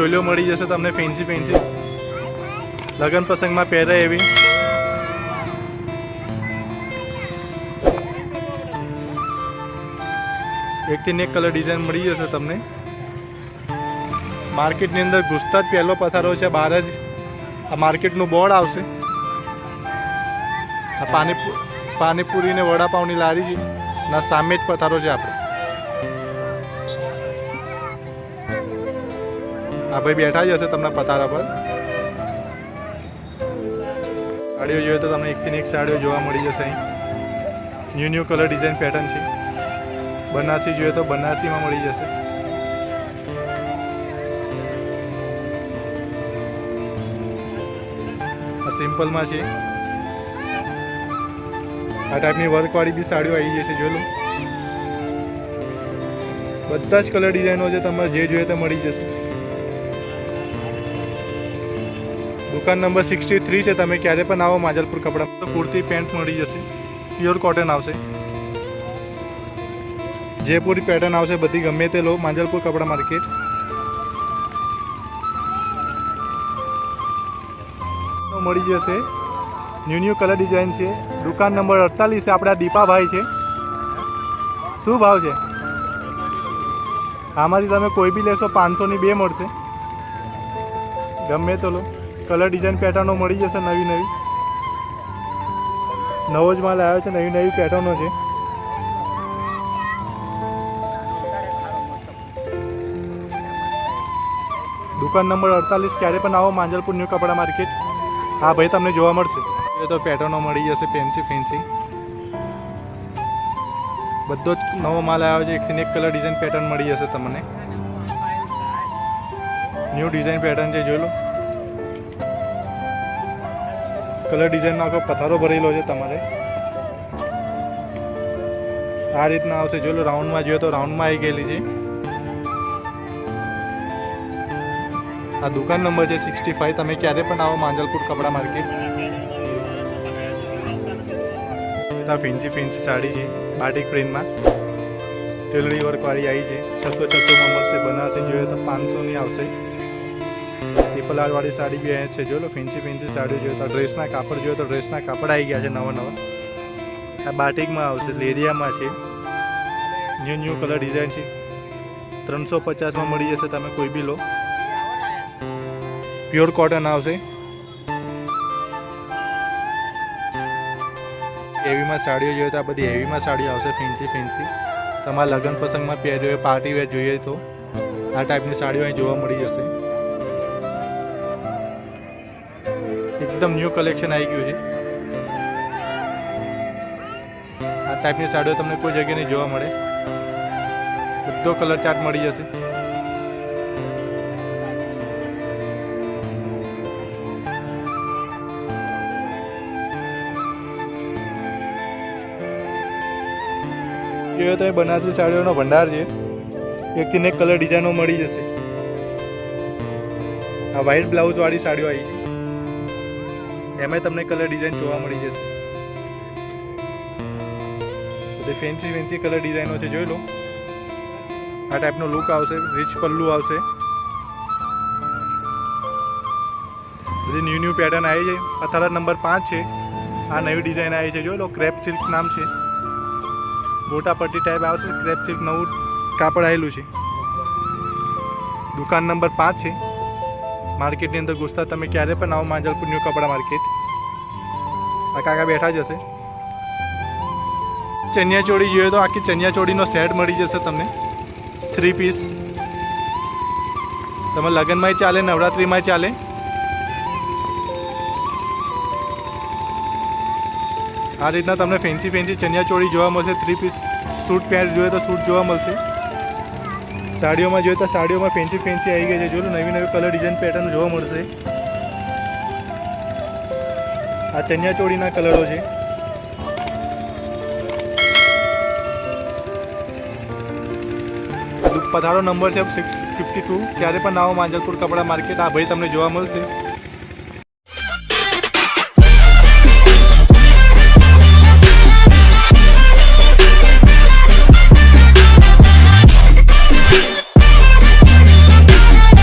ચોલીઓ મળી જશે તમને ફેન્સી ફેન્સી લગ્ન પ્રસંગમાં પહેરાય એવી। એકથી એક કલર ડિઝાઇન મળી જશે તમને। માર્કેટની અંદર ઘૂસતા જ પહેલો પથારો છે, બહાર જ આ માર્કેટનું બોર્ડ આવશે। આ પાણીપુરી ને વડાપાવની લારી છે ના સામે જ પથારો છે આપણે। આ ભાઈ બેઠા જ હશે તમને પથારા પર। સાડીઓ જોઈએ તો તમને એકથી એક સાડીઓ જોવા મળી જશે। અહીં ન્યૂ કલર ડિઝાઇન પેટર્ન છે। બનારસી જોઈએ તો બનારસીમાં મળી જશે। આ સિમ્પલમાં છે। આ ટાઈપની વર્કવાળી બી સાડીઓ આવી જશે। જોઈ લો, બધા જ કલર ડિઝાઇનો છે, તમારે જે જોઈએ તો મળી જશે। દુકાન નંબર 63 છે। તમે ક્યારે પણ આવો માંજલપુર કપડા તો કુર્તી પેન્ટ મળી જશે। પ્યોર કોટન આવશે। જયપુરી પેટર્ન આવશે બધી, ગમે તે લો માંજલપુર કપડા માર્કેટ। મળી જશે। ન્યૂ કલર ડિઝાઇન છે। દુકાન નંબર 48 છે। આપણા દીપાભાઈ છે। શું ભાવ છે આમાંથી? તમે કોઈ બી લેશો 500ની 2 મળશે। ગમે તો લો, કલર ડિઝાઇન પેટર્નો મળી જશે નવી નવી। નવો જ માલ આવ્યો છે, નવી નવી પેટર્નો છે। દુકાન નંબર 48 ક્યારે પણ આવો માંજલપુર ન્યૂ કપડા માર્કેટ। હા ભાઈ તમને જોવા મળશે। એ તો પેટર્નો મળી જશે ફેન્સી ફેન્સી, બધો જ નવો માલ આવ્યો છે। એકથી એક કલર ડિઝાઇન પેટર્ન મળી જશે તમને। ન્યૂ ડિઝાઇન પેટર્ન છે, જોઈ લો। કલર ડિઝાઇનનો આખો પથારો ભરેલો છે તમારે। આ રીતના આવશે। જોઈ લો, રાઉન્ડમાં જોઈએ તો રાઉન્ડમાં આવી ગયેલી છે। આ દુકાન નંબર છે 65। તમે ક્યારે પણ આવો માંજલપુર કપડા માર્કેટ। ફેન્સી ફેન્સી સાડી છે બાટિક પ્રિન્ટમાં, ટેલરી વર્કવાળી આવી છે। 600-600માં મળશે। બનારસી જોઈએ તો 500ની આવશે। પીપલાવાળી સાડી બી અહીંયા છે। જોઈ લો, ફેન્સી ફેન્સી સાડીઓ જોઈએ તો ડ્રેસના કાપડ જોઈએ તો ડ્રેસના કાપડ આવી ગયા છે નવા નવા। આ બાટિકમાં આવશે, લેરિયામાં છે। ન્યૂ કલર ડિઝાઇન છે। 350માં મળી જશે। તમે કોઈ બી લો, પ્યોર કોટન આવશે। હેવીમાં સાડીઓ જોઈએ તો આ બધી હેવીમાં સાડીઓ આવશે ફેન્સી ફેન્સી। તમારા લગ્ન પ્રસંગમાં પહેરજો, પાર્ટી વેર જોઈએ તો આ ટાઈપની સાડીઓ અહીં જોવા મળી જશે। એકદમ ન્યૂ કલેક્શન આવી ગયું છે। આ ટાઈપની સાડીઓ તમને કોઈ જગ્યાએ નહીં જોવા મળે। બધો કલર ચાર્ટ મળી જશે। જોઈએ તો એ બનારસી સાડીઓનો ભંડાર છે। એકથી એક કલર ડિઝાઇનો મળી જશે। આ વ્હાઇટ બ્લાઉઝ વાળી સાડીઓ આવી છે, એમાં તમને કલર ડિઝાઇન જોવા મળી જશે। બધી ફેન્સી ફેન્સી કલર ડિઝાઇનો છે, જોઈ લો। આ ટાઈપનો લુક આવશે। રીચ પલ્લુ આવશે। બધી ન્યૂ પેટર્ન આવી છે। પથારા નંબર 5 છે। આ નવી ડિઝાઇન આવી છે, જોઈ લો। ક્રેપ સિલ્ક નામ છે। મોટા પટ્ટી ટાઈપ આવશે। ક્રેપ સિલ્ક નવું કાપડ આવેલું છે। દુકાન નંબર 5 છે। માર્કેટની અંદર ઘૂસતા તમે ક્યારે પણ આવો માંજલપુર ન્યૂ કપડા માર્કેટ। આ કાકા બેઠા જ હશે। ચણિયા ચોળી જોઈએ તો આખી ચણિયા ચોળીનો સેટ મળી જશે તમને, 3 પીસ। તમે લગ્નમાંય ચાલે, નવરાત્રિમાંય ચાલે। આ રીતના તમને ફેન્સી ફેન્સી ચણિયા ચોળી જોવા મળશે। 3 પીસ સૂટ પેન્ટ જોઈએ તો સૂટ જોવા મળશે। સાડીઓમાં જોઈએ તો સાડીઓમાં ફેન્સી ફેન્સી આવી ગઈ છે। જોયું, નવી નવી કલર ડિઝાઇન પેટર્ન જોવા મળશે। આ ચણિયા ચોળીના કલરો છે। પધારો નંબર છે 52। ક્યારે પણ આવો માંજલપુર કપડા માર્કેટ। આ ભાઈ તમને જોવા મળશે।